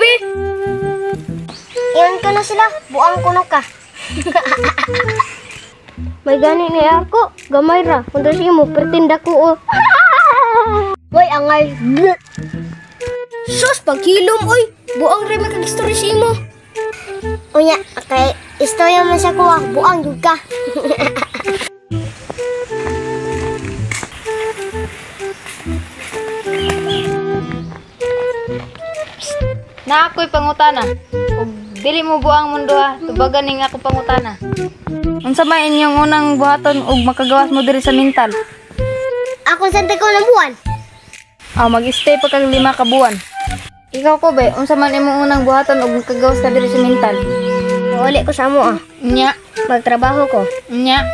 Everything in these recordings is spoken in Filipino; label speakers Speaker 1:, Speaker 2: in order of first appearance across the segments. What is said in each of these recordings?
Speaker 1: be.
Speaker 2: Iyon ka na sila, buang kuno ka.
Speaker 3: May gani ni ako, gamay ra. Kung si mo, pertinda ko.
Speaker 2: Boy, angay.
Speaker 1: Sus, paghilom, oy. Buang rin makag-story si mo.
Speaker 2: Unya, kay istorya man sa kuha, buang jud ka.
Speaker 4: Na ako'y pangutana. Ug dili mo buang mundo ha, tubagan ning ako pangutana. Unsa man inyong unang buhaton ug makagawas mo diri sa mental?
Speaker 2: Ako sa ko ng buwan.
Speaker 4: Mag-stay pa kag 5 ka buwan. Ikaw ko be, unsa man imong unang buhaton ug makagawas ka diri sa mental?
Speaker 2: Uli ko sa mo ah.
Speaker 4: Nya,
Speaker 2: Magtrabaho ko.
Speaker 4: nya.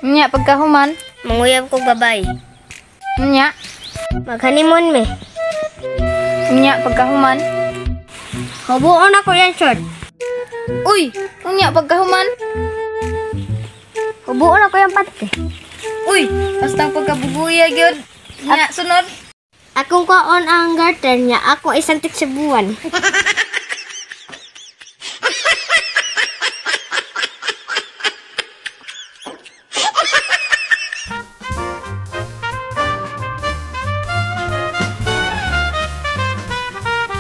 Speaker 4: Nya pagkahuman,
Speaker 2: Manguyab ko babay.
Speaker 4: nya.
Speaker 2: Maghanimon me.
Speaker 4: Nya pagkahuman.
Speaker 2: Habuon ako yan, short.
Speaker 4: Uy, unya pagkahuman.
Speaker 2: Habuon ako yan, pati.
Speaker 4: Uy, basta pagkabuguya gyud. Nya sunod.
Speaker 2: Akong kaon ang garter niya, ako isang tik sa buwan.